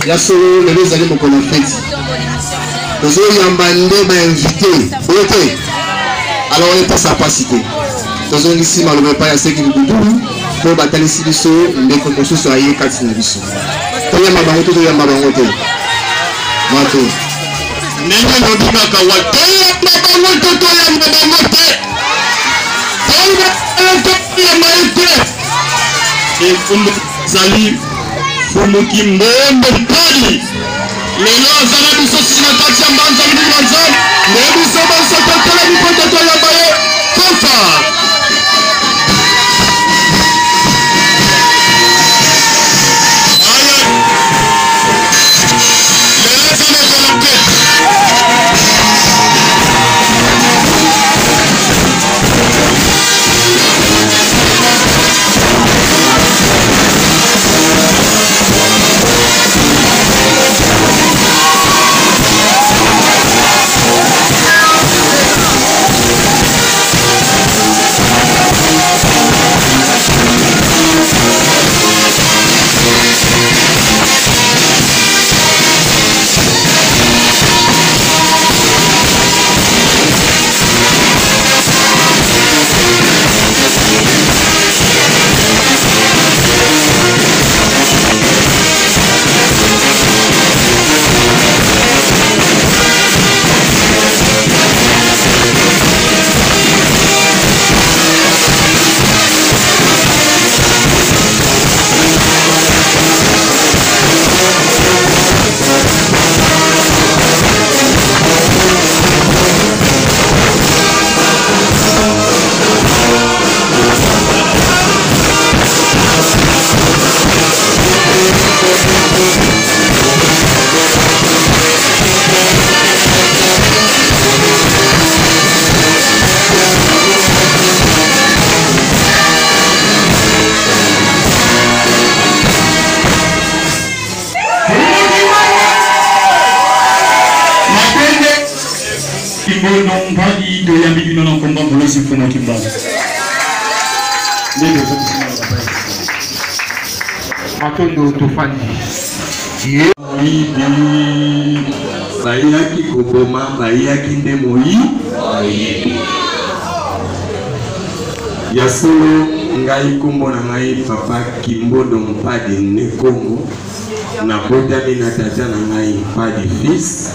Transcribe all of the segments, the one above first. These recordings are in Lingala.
Ya solo les deux années qu'on a fait. Nous avons invité. Alors on est pas sa capacité. Nous avons ici malheureusement pas assez qui nous double pour batailler ici du saut, mais comme nous sommes ailleurs quand il nous sont. Quand il y a ma banque, il y a ma banque. Mato. Nene no bina kawato ya ma banque, to ya ma banque. Ya ma ite. Et kumbu zali fumu kimbembe kali. Lelo zana biso sina kati ya mbanza mbanza. Nebi soba sokotela bipoto to ya baye. Kofa. Matondo tofandi. Bayaki koboma bayaki nde moyi. Ya solo ngai kombo na ngai papa Kimbodo Mpadi ne Kongo. Na botami na tata na ngai Mpadi fils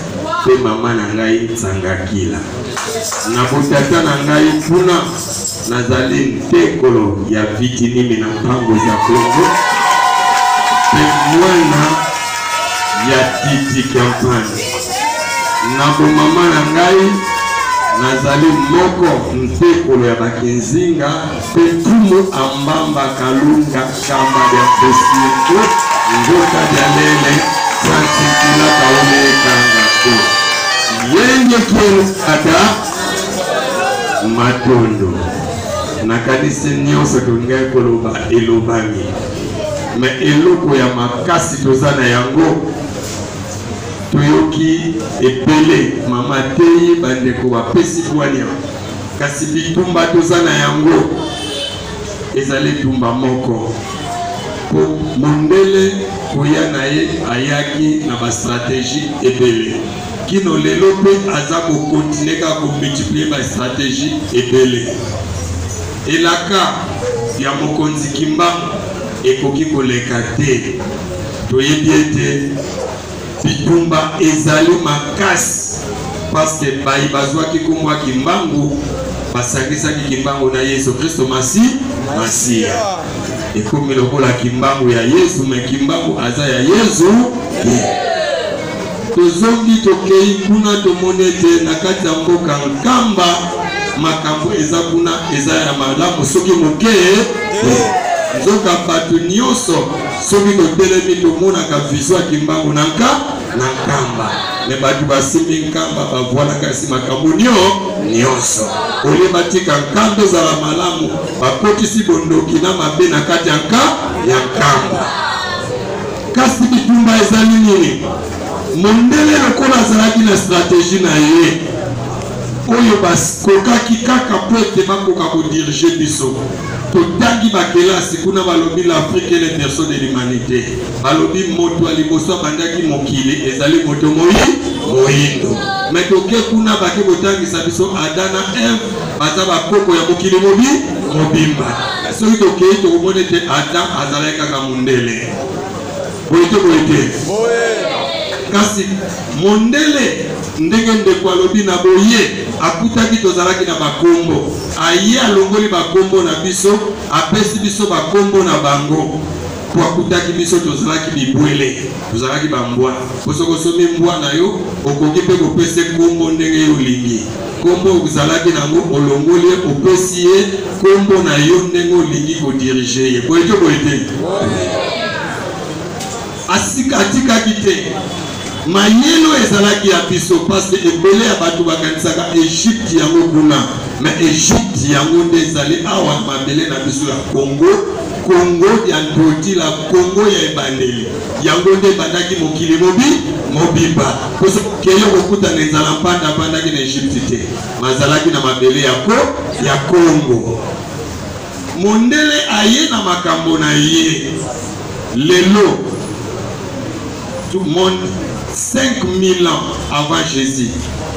pe mama na ngai Tsangakila. Na botata na ngai kuna nazali ntekolo ya vitinimi na mpango za Kongo. Mwana ya titi kampani na bomama na ngai nazali moko ntekolo ya bakinzinga petumu ambamba kalunga kamba ya pesiko nzoka ya lele santikila kaone kanga to yenye kielu ada matondo na kanise nyonso tungai koloba elobami me eloko ya makasi tozana yango toyoki epele mama tei bandeko bapesi bwania kasi bitumba tozana yango ezali tumba moko po mondele koya na ye ayaki na bastratégie ebele kino lelo pe aza kokontinue kaka komultiplie bastratégie ebele elaka ya mokonzi Kimbangu ekoki koleka te toyebi ete bitumba ezali makasi parce que bayi bazwaki kombo ya Kimbangu basangisaki Kimbangu na Yesu Kristo Masiya ekomi lokola Kimbangu ya Yesu me Kimbangu aza ya Yesu tozongi tokei kuna tomone te na kati ya mboka nkamba makambo eza kuna eza ya malamu soki moke nzoka bato nyonso soki totelemi tomonaka vision ya Kimbangu na nkamba me bato basimbi nkamba bavwanaka esi makambo nyonso olie batika nkamba ezala malamu bakotisi bondoki na mabe na kati ya nkamba kasi bitumba ezali nini mondele lokola azalaki na stratégie na ye oyo bakokaki kaka po ete bakoka kodirige biso totangi bakelasi kuna balobi l'Afrique est le berceau de l'humanité balobi moto ya liboso abandaki mokili ezali moto moyindo mais toke kuna bake kotangisa biso Adam na Eve baza bakoko ya mokili mobimba soki tokei tokomona ete Adam azalaki kaka mundele boyete kasi mondele ndenge ndeko alobi na boye akutaki tozalaki na bakombo aye alongoli bakombo na biso apesi biso bakombo na bango po akutaki biso tozalaki bibwele tozalaki bambwa poso kosomi mbwa na yo okoki mpe kopesa kombo ndenge yo olingi kombo ozalaki nango olongoli ye opesi ye kombo na yo ndenge olingi kodirige ye boyete atikaki te mayelo ezalaki ya biso parce que ebele ya bato bakanisaka Egypte yango kuna mais Egypte yango nde ezali awa mabele na biso ya Congo ya ndoti la Congo ya ebandeli yango nde ebandaki mokili mobimba poso keyo kokutana ezala mpandaki na Egypte te mazalaki na mabele ya Congo mondele aye na makambo na ye lelo tout le monde 5000 ans avant Jésus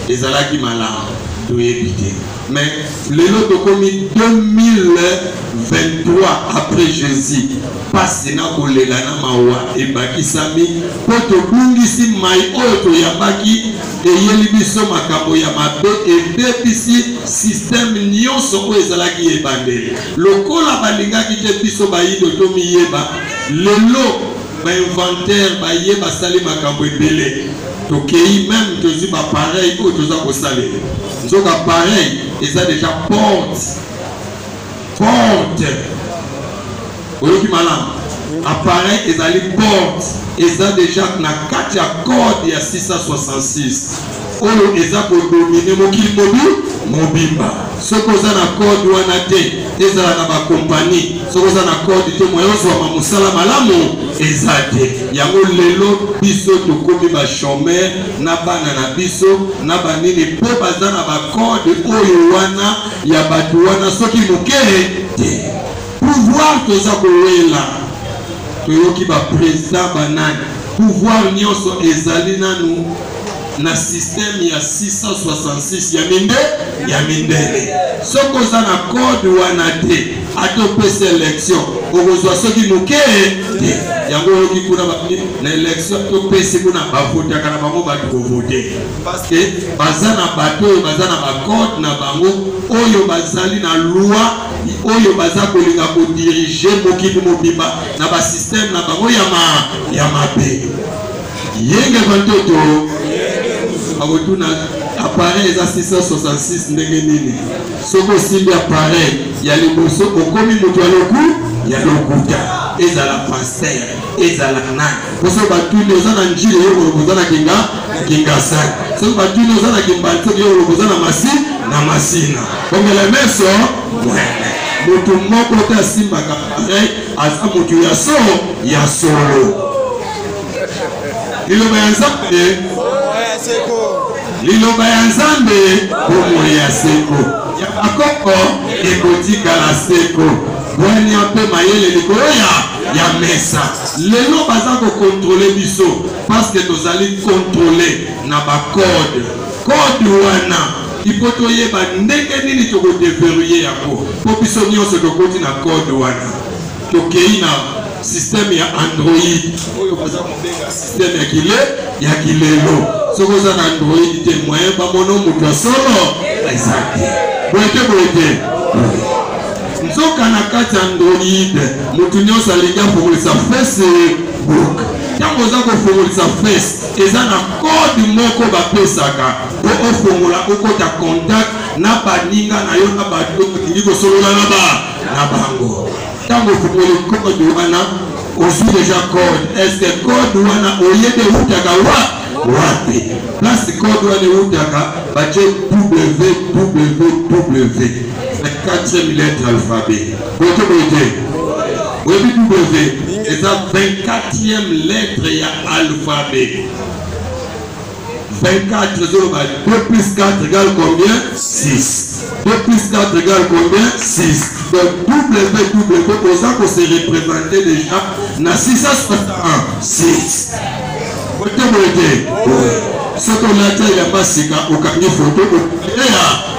ezalaki malamu toyebite mais lelo tokomi 2023 après Jésus pasi na kolela na mawa ebakisami po tobungisi mai oyo toyambaki eyeli biso makambo ya mabe ebebisi système nyonso oyo ezalaki ebandeli lokola balingaki te biso bayido tomiyeba lelo inventaire baye basali makambo ebele tokei même tozi ba pareil ko toza ko saler nzoka pareil eza déjà porte oyoki malamu appareil ezali porte eza déjà na kati ya code ya 666 oyo eza kodomine mokili mobimba soki oza na code wana te ezala na bakompani soki oza na code te moyo ozwama mosala malamu eza te yango lelo biso tokomi bachômeur na bana na biso na banini mpo baza na bacode oyo wana ya bato wana soki moke te pouvoir toza kowela toyoki baprésident banani pouvoir nyonso ezali nanu na système ya 666 ya mindele soko za na code wana te atopesa élection okozwa soki moke te yango yoki kuna na élection topesi kuna bavotaka na bango bato kovote parce que baza na bato oyo baza na bacode na bango oyo bazali na loi oyo baza kolinga kodirige mokili mobimba na basystème na bango ya mabe yenge bantoto akotuna appareil eza 666 ndenge nini soko osimbi appareil ya liboso okomi moto ya lokuta ezala pasteur ezala nani poso batuni oza na njili yo koloboza na kinga sani soko batuni oza na kimbalitoki yo koloboza na masina kongela meso mwene moto moko te asimbaka appareil aza moto ya solo liloba ya nzambe liloba ya nzambe bomo ya seko ya bakoko ekotikala seko bwani mpe mayele likolo ya mesa lelo baza kokontrole biso parce que tozali kontrole na bacode code wana ipo toyeba ndenge nini tokodeverrouiller yango po biso nyonso tokoti na code wana tokei na système ya Android oyo baza kobenga système ya kilelo soko za na Android te moyen bamono moto ya solo ezaki boyete nzoka na kati ya Android moto nyonso alingi afungolisa Facebook ntango oza kofungolisa face eza na code moko bapesaka po ofungola okota contact na baninga na yo na bato olingi kosolola na bango ntango ofungoli code wana ozwi déjà code est-ce que code wana oyede utaka wapi place code wana utaka bache www la 4e lettre alphabet boyete webi W eza 24e lettre ya alphabet 24, 2 plus 4 égale combien? 6. 2 plus 4 égale combien? 6. Donc W, pour ça qu'on s'est représenté déjà, na 661, 6. Côté côté. Ce qu'on a dit, il n'y a pas si au camion photo,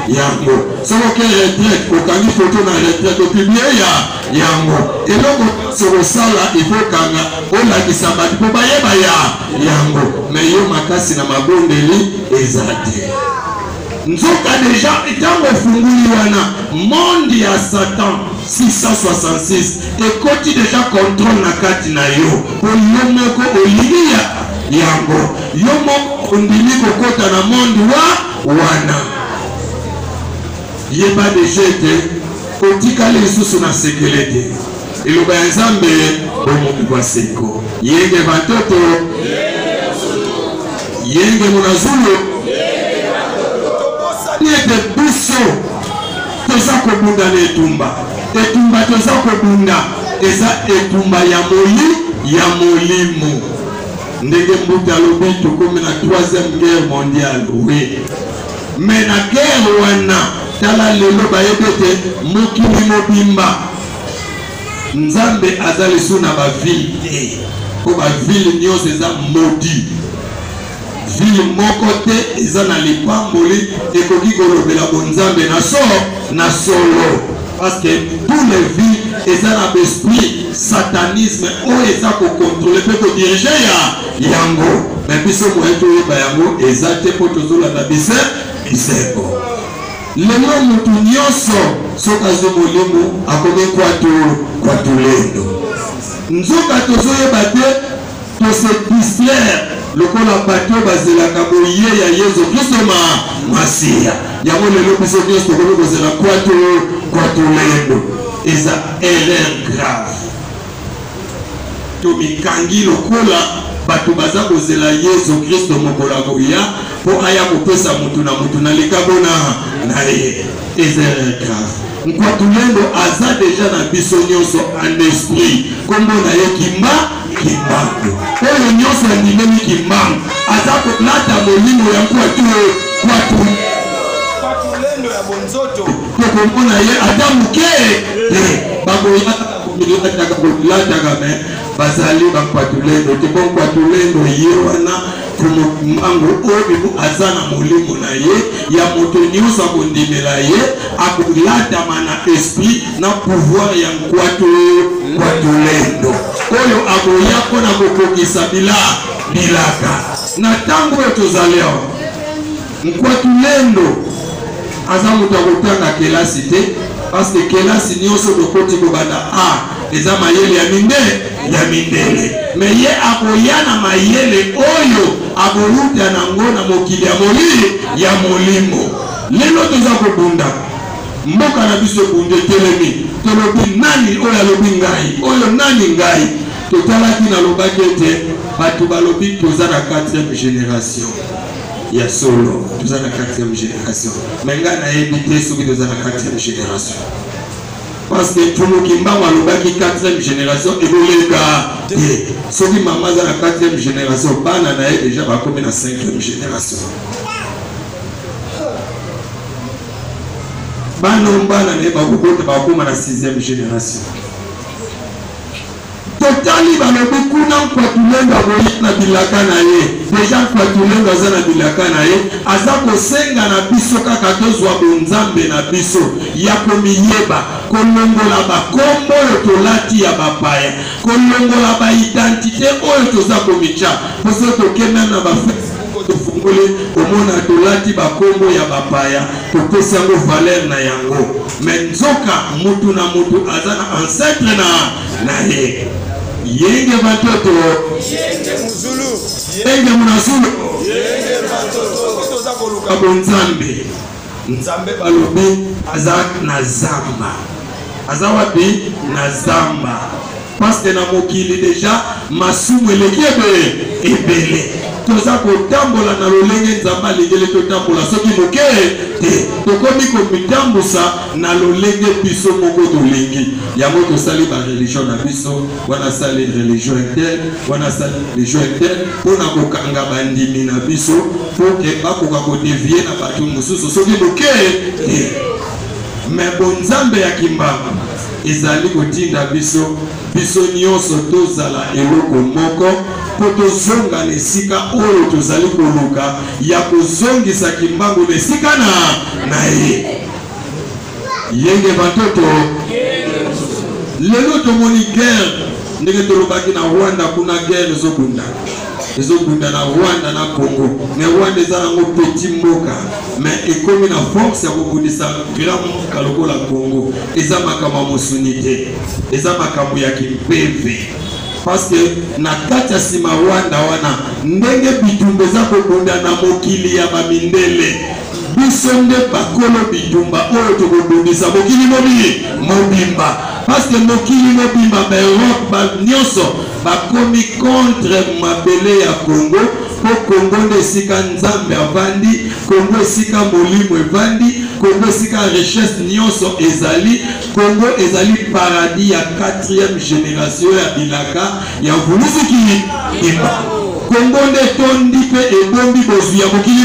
il y a un mot. Ce qu'on a retraite, au camion photo, dans la retraite, au publié, il y a un mot. Et donc, sur le sol, il faut qu'on a qui s'abat, il faut pas y a un mot. Mais il y a ma casse, il y a ma bonne délit, exacté. Nous avons déjà été en Funguliwana, monde à Satan 666, et quand il déjà contrôle la carte, pour l'homme Olivia. Yango yomo ondimi kokota na monde wana yeba dejete otikale lisusu na sekelete iloba ya nzambe omo kwa seko yenge batoto yenge munazulu niete biso toza kobunda na etumba toza kobunda eza etumba ya molimo ndenge mbuta lobi tokomi na 3e guerre mondiale, oui. Mais na guerre wana tala lelo bayebete mokili mobimba nzambe azali suna ba ville te ko ba ville nyonso eza maudit ville moko te eza na lipamboli ekoki kolobela bonzambe na solo parce que tous les villes eza na l'esprit satanisme o eza ko contrôler pe ko diriger yango mais biso moyeto yeba yango eza te po tozolanda biseko lelo mutu nyonso soki azwi molimo akomi kwatulendo nzoka tozoyeba te tose distraire lokola bato bazelaka boye ya Yesu Kristo masiya yango lelo biso nyonso tokomi kozela kwatulendo eza erreur grave tomikangi lokola bato baza kozela Yesu Kristo mokolo akoya po aya kopesa mutu na likabo na ye eza erreur grave nkwatulendo aza deja na biso nyonso en esprit kombo na ye kimbangu oyo nyonso andimemi kimbangu aza kolata molimo ya kwatulendo ya bonzoto tokomona ye ata moke bakolataka me bazali bakwatulendo te bonkwatulendo ye wana komango oyo aza na molimo na ye ya moto nyonso akondimela ye akolatama na esprit na pouvoir ya kwatulendo oyo akoya mpona kokokisa bilaka na ntango oyo tozali awa nkwatulendo aza moto akotanga kelasi te parce que kelasi nyonso tokoti kobanda eza mayele ya mindele mais ye akoya na mayele oyo akoluta nango na mokili ya molimo lelo toza kobunda mboka na biso bunde telemi tolobi nani oyo alobi ngai oyo nani ngai totalaki nalobaki ete bato balobi toza na 4e génération ya solo toza na 4e génération mais ngai nayebi te soki toza na 4e génération parce que tumuki mbango alobaki 4e génération ekoleka te soki mama aza na 4e génération bana na ye deja bakomi na 5e génération bana na ye bakokota bakoma na 6e génération totali balobi kuna nkwatulendo akoya na bilaka na ye deja nkwatulendo aza na bilaka na ye aza kosenga na biso kaka tozwa bonzambe na biso ya komiyeba kolongola bakombo oyo tolati ya bapaya kolongola baidentité oyo toza komitya poso tokenda na bafacebook tofungoli omona tolati bakombo ya bapaya topesi yango valeur na yango me nzoka mutu na mutu aza na ancêtre na ye yenge batoto yenge munazulu yenge batoto toza koluka bonzambe nzambe balobi aza na zamba aza wapi na zamba parce que na mokili deja masumu eleki ebele toza kotambola na lolenge nzambe alingeli totambola soki moke te tokomi komitambusa na lolenge biso moko tolingi yango tosali bareligion na biso wana sali religion interne wana sali religion interne mpona kokanga bandimi na biso mpo ke bakoka kodevie na bato mosusu soki moke te me bonzambe ya kimbamba ezali kotinda biso nyonso tozala eloko moko po tozonga na esika oyo tozali koluka ya kozongisa kimbangu na esika na ye yenge batoto lelo tomoni guerre ndenge tolobaki na Rwanda kuna guerre ezokunda na Rwanda na Congo mais Rwanda eza nango petit mboka mais ekomi na force ya kokundisa grand mboka lokola Congo eza makambo mosuni te eza makambo ya kimpeve parce que na kati ya sima Rwanda wana ndenge bitumba eza kokunda na mokili ya bamindele biso nde bakolo bitumba oyo tokobundisa mokili mobimba parce que mokili mobimba baeurope nyonso bakomi contre mabele ya Congo po Congo nde esika nzambe avandi Congo esika molimo evandi Congo esika richesse nyonso ezali Congo ezali paradis ya 4e génération ya bilaka ya vuluziki imba Congo nde tondi pe ebombi bozwi ya mokili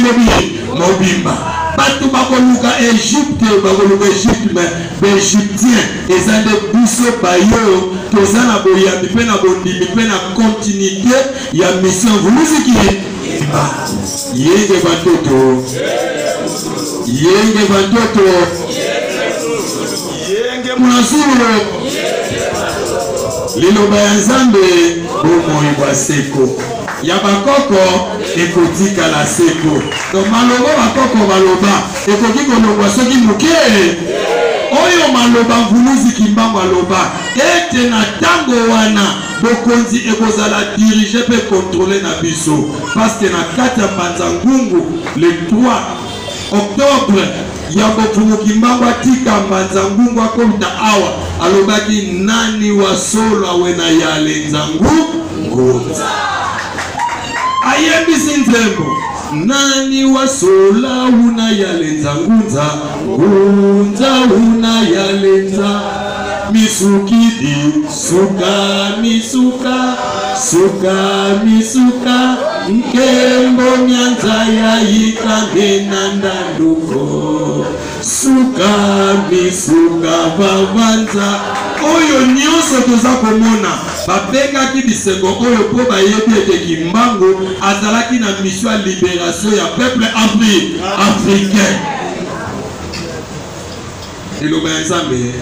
mobimba bato bakoluka Egypte bakoluka Egypte mais baegyptien eza nde biso bayo toza na boyambi mpe na bondimi mpe na continuité ya mission vuluziki yenge batoto yenge munazulu liloba ya nzambe bomoi bwa seko ya bakoko ekotikala seko to maloba bakoko baloba ekoki kolongwa soki moke oyo maloba mvuluzi kimbango aloba ete na tango wana bokonzi ekozala dirige pe contrôler na biso parce que na kati ya mbanza ngungu le 3 octobre ya bofumu kimbango atika mbanza ngungu akomita awa alobaki nani wasolo awena yale nzangu ngunza ayembisi nzembo nani wasola una yalenza ngunza una yalenza misukidi suka nkembo nyanza ya ikangena ndanduko misuka bavanza oyo nyonso toza komona bapekaki bisengo oyo po bayebi ete kimbangu azalaki na mission ya libération ya peuple africain eloba ya nzambe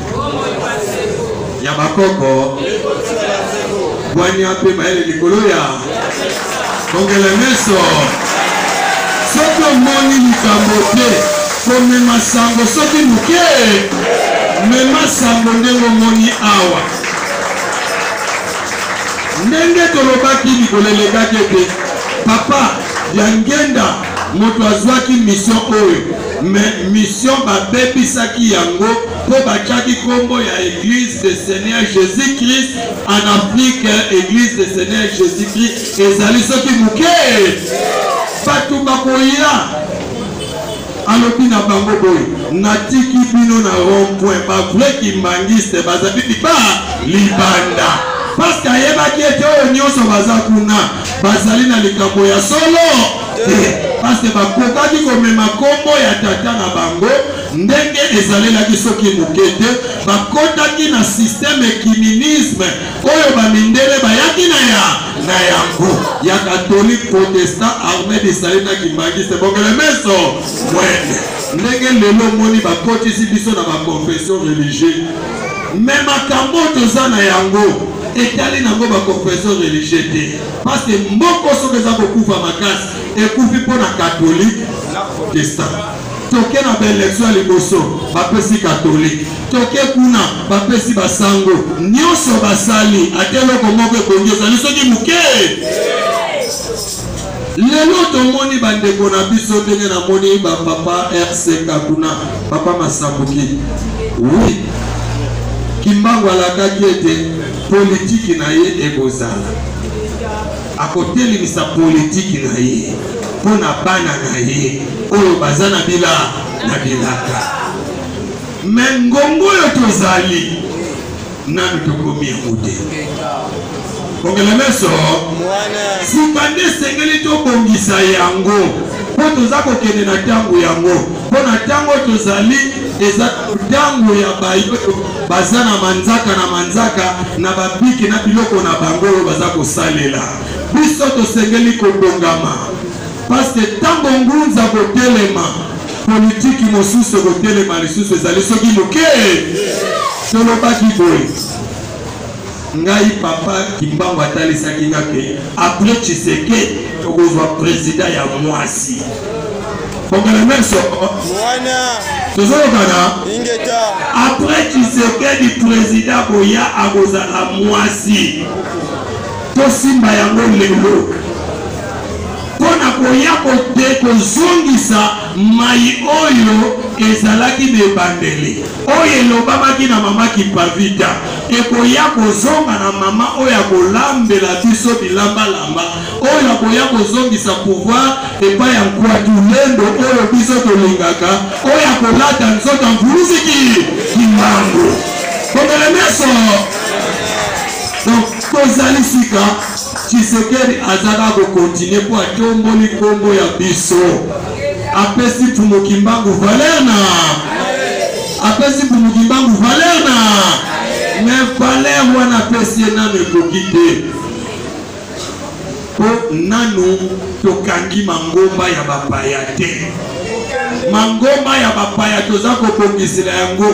ya bakoko bwani ape mayele likolo ya kongele meso soki omoni likambo te komema sango soki moke mema sango ndenge omoni awa ndenge tolobaki likolo elegaki ete papa ya ngenda moto azwaki mission oyo mais mission babebisaki yango po batiaki kombo ya église de Seigneur Jésus-Christ en Afrique église de Seigneur Jésus-Christ ezali soki moke bato bakoya alobi na bango boye natiki bino na rond-point bavrai kimbangiste bazali libanda parce que ayebaki ete oyo nyonso baza kuna bazali na likambo ya solo parce que bakokaki komema kombo ya tata na bango ndenge ezalelaki soki moke te bakotaki na système ecuménisme oyo bamindele bayaki na yango ya catholique protestant armée desali na kimbangiste bongele meso mwene ndenge lelo moni bakotisi biso na baconfession religieuse me makambo toza na yango etali nango baconfession religieuse te parce que mboko soki eza kokufa makasi ekufi mpo na catholique na protestant toke na baélection ya liboso bapesi catholique toke kuna bapesi basango nyonso basali ate eloko moko ebongi ezali soki moke lelo tomoni bandeko na biso ndenge namoni bapapa RCK kuna papa Masambuki oui kimbango alakaki ete politiki na ye ekozala akotelemisa politiki na ye mpona bana na ye oyo baza na bilaka me ngongo oyo tozali nanu tokomi yango te kongela meso sika nde esengeli tobongisa yango mpo toza kokende na ntango yango mpo na ntango tozali eza ntango ya bayo baza na manzaka na babiki na biloko na bango oyo baza kosalela biso tosengeli kobongama parce que ntango ngunza kotelema politiki mosusu kotelema lisusu ezali soki moke tolobaki boye ngai papa Kimbangu atalisaki nga ke après Tshisekedi tokozwa président ya mwasi bongela meso tozolokana après Tshisekedi président boya akozala mwasi tosimba yango lelo mpona koya kote kozongisa mai oyo ezalaki bebandeli oyo elobamaki na mama Kipavita ekoya kozonga na mama oyo akolambela biso bilambalamba oyo akoya kozongisa pouvoir epai ya nkwatu lendo oyo biso tolingaka oyo akolata nzoto mvuluziki Kimbangu kongele meso. Donc kozali sika Tshisekedi azaka kokontinue po atomboli kombo ya biso apesi Mfumu Kimbangu valeur na apesi Mfumu Kimbangu valeur na mais valeur wana apesi nanu ekoki te po nanu tokangi mangomba ya bapaya te mangomba ya bapaya toza kobongisela yango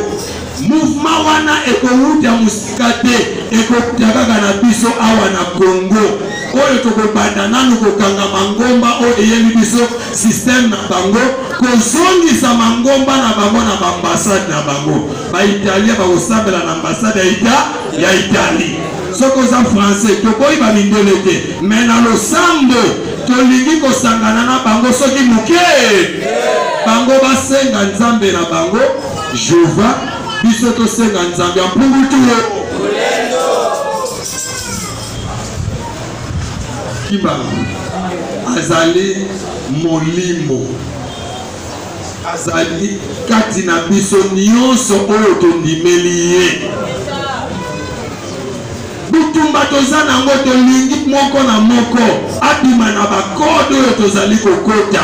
mouvement wana ekowuta musika te ekokuta kaka na biso awa na Congo oyo tokobanda nanu kokanga mangomba oyo eyebi biso système na bango kozongisa mangomba na bango na bambassade na bango baitalia bakosambela na ambassade ya Italie soko za français tokoyiba mindele te me na losambo tolingi kosangana na bango soki moke bango basenga nzambe na bango Jehova biso tosenga nzambe ya mpungutu Kimbangu azali molimo azali kati na biso nyonso oyo tondimeli ye butumba toza nango tolingi moko na moko abima na bakode oyo tozali kokota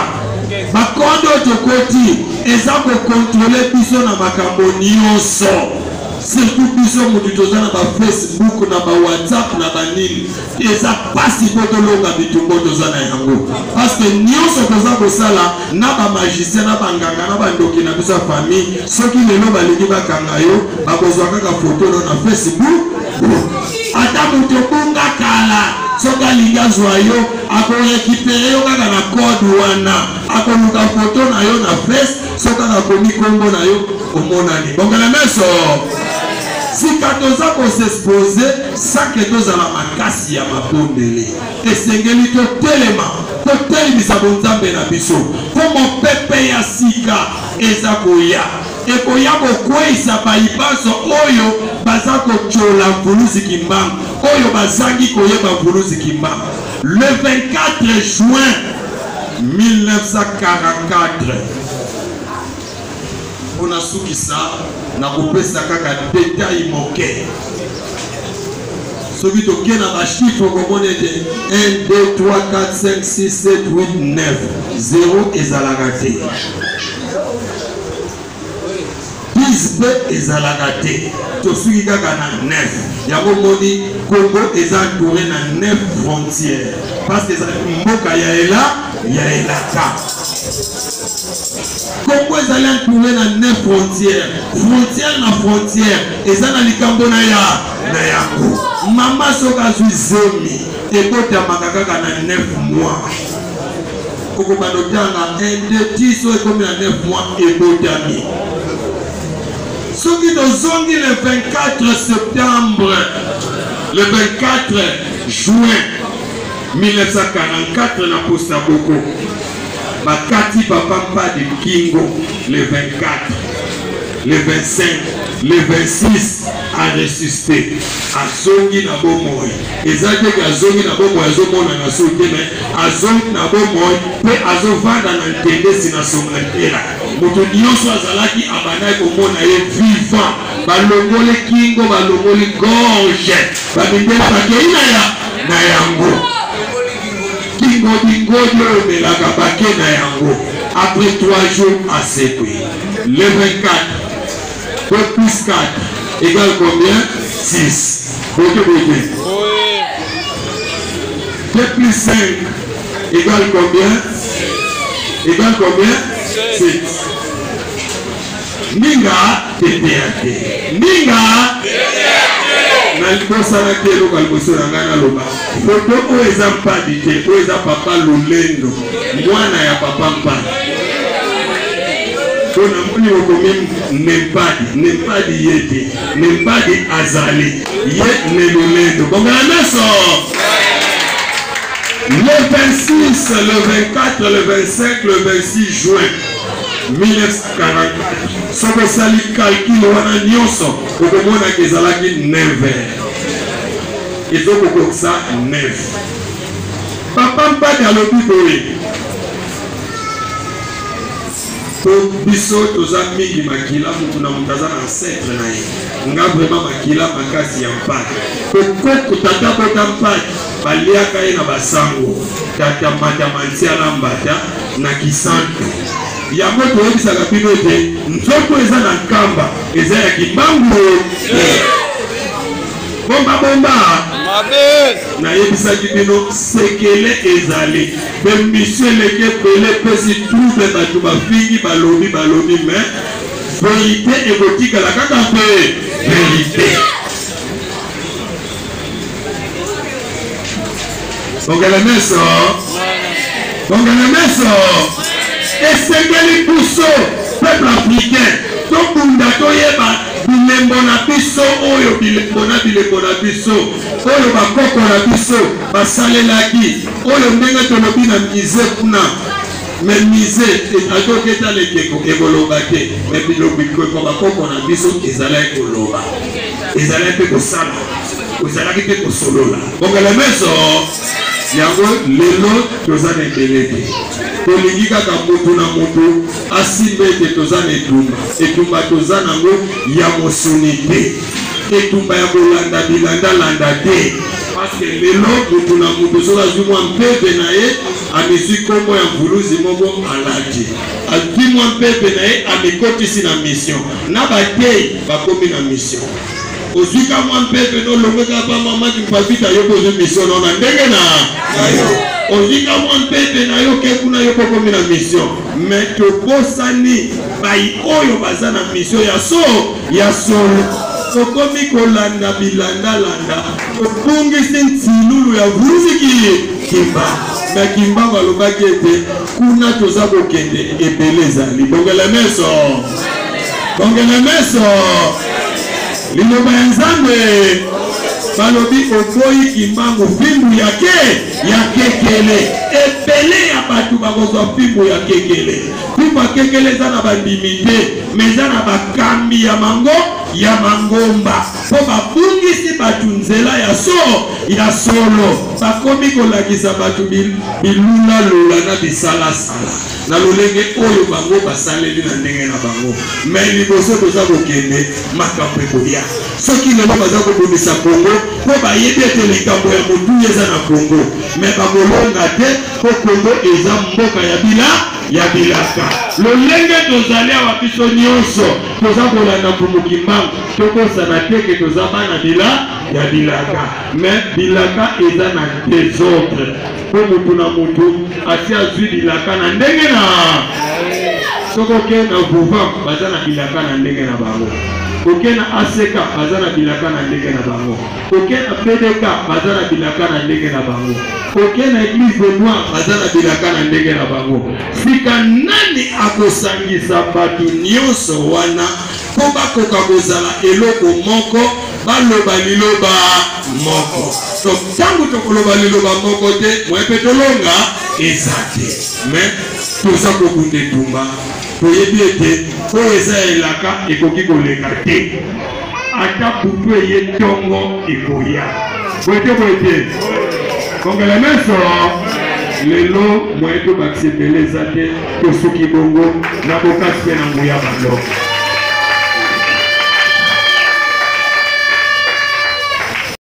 bakode oyo tokoti eza kokontrole biso na makambo nyonso surtout biso motu toza na bafacebook na bawhatsapp na banini eza pasi po tolonga bitumba toza na yango parce que nyonso toza kosala na bamagicien na banganga na bandoki na biso ya famille soki lelo balingi bakanga yo bakozwa kaka foto no na Facebook ata moto bonga kala soki alingi azwa yo akorekipere yo kaka na code wana akoluka foto na yo na face soki akomi kombo na yo omonani bongela meso sika toza kosexpose sake tozala makasi ya mabondele esengeli totelemisa bonzambe na biso po mopepe ya sika eza koya ekoya kokweyisa bayibaso oyo baza kochola Mvuluzi Kimbangu oyo bazangi koyeba Mvuluzi Kimbangu le 24 juin 1944 on a sukisa na kopesa kaka detail moke soki toke na bashifre komone te 1 2 3 4 5 6 7 8 9 0 ezalaka te 10 ezalaka te tosuki kaka na 9 yango moni Congo eza entouré na 9 frontières parce que ezalaki mboka ya elaka Congo ezali entouré na 9 frontières na frontière eza na likambo na yango mama soki azwi zomi ekotamaka kaka na 9 mois okobanda otanga 1 2 10 oyo ekomi na 9 mois ebotami soki tozongi le 24 septembre le 24 juin 1944 na posta boko bakati papa Mpadi Kingo le 24 le 25 le 26 a ressuscité azongi na bomoi ezate ke azongi na bomoi azomona na soki mais azongi na bomoi pe azovanda na ntendesi na songatela moto nyonso azalaki abandaki komona ye vivant balongoli kingo balongoli gorge bamindele bakei na yango kingo bingodi oyo omelaka bake na yango après 3 jours asekwe le 24 plus 4 égale combien? 6. Beaucoup. 2 plus 5 égale combien? Égale combien? 7. Ninga TTAT. Ninga nalikosana te loka liboso na ngai naloba foto oyo eza mpadi te oyo eza papa lolendo mwana ya papa mpadi to namoni okomi nempadi ye te nempadi azali ye ne lolendo bongana meso le 26 le 24 le 25 le 26 juin 1944 soko sali calcul wana nyonso okomona kezalaki 9 ezokokokisa 9 papa mpadi alobi boye po biso toza mingi makila mutu na mutu aza na ancêtre na ye nga vraiment makila makasi ya mpadi kokoko tata bota mpadi baliaka ye na basango tata matamanti alambata na kisantu yango toyebisaka bino te nzoto eza na nkamba eza ya kimbangu bomba nayebisaki bino sekele ezali bemisio eleki ebele pesi trouve bato bafingi balobi mais verité ekotikala kaka mpe verité bongela meso esengeli biso peuple africain tobunda toyeba bilembo na biso oyo bilembo na biso oyo bakoko na biso basalelaki oyo ndenge tolobi na mize kuna me mize azoketa lekeko ekoloba te me bilobiko bakoko na biso ezalaki koloba ezalaki mpe kosala ozalaki mpe kosolola bongela meso yango lelo toza na ebele te tolingi kaka motu na motu asimba ete toza na etumba toza nango ya mosuni te etumba ya kolanda bilanda te parce lelo motu na motu soki azwi mwa mpepe na ye amizwi kombo ya mvuluzi moko alati azwi mwa mpepe na ye amikotisi na mission na batei bakomi na mission ozwika mwa mpepe nolongeka pa mama kimpavita yo kozwi mission na ndenge na yo ozwika mwa mpepe na yo kekuna yo kokomi na mission mais tokosani bai oyo baza na mission ya solo tokomi kolanda bilanda tobungisi ntilulu ya vuruziki kimba na kimba balobaki ete kuna toza kokende ebele ezali bongela meso liloba ya nzambe balobi okoyi kimbangu fimbu ya kekele ebele ya bato bakozwa fimbu ya kekele fimbu ya kekele eza na bandimi te me eza na bakambi ya mangomba po babungisi bato nzela ya solo bakomi kolakisa bato bilula na bisalasala na lolenge oyo bango basaleli na ndenge na bango me liboso toza kokende makambo ekoya soki lelo baza kobundisa Kongo po bayebi ete likambo ya motu eza na Kongo me bakolonga te po Kongo eza mboka ya bilaka lolenge tozali awa biso nyonso toza kolanda mumukimbangu tokosana teke toza bana ya bilaka me bilaka eza na désordre po mutu na mutu asi azwi bilaka na ndenge na soko ke na Vuva baza na bilaka na ndenge na bango oke na ACK baza na bilaka na ndenge na bango oke na PDK baza na bilaka na ndenge na bango oke na Église de Noir baza na bilaka na ndenge na bango sika nani akosangisa bato nyonso wana po bakoka kozala eloko moko baloba liloba moko. Donc tango tokoloba liloba moko te mwepe tolonga ezate. Mais tout ça ko kunde tumba. Toyebi ete ko eza elaka ekoki koleka te. Ata butu eye tongo ekoya. Boete. Kongela meso lelo mwepe bakisepele ezate tosuki bongo na bokasi pe na nguya balo.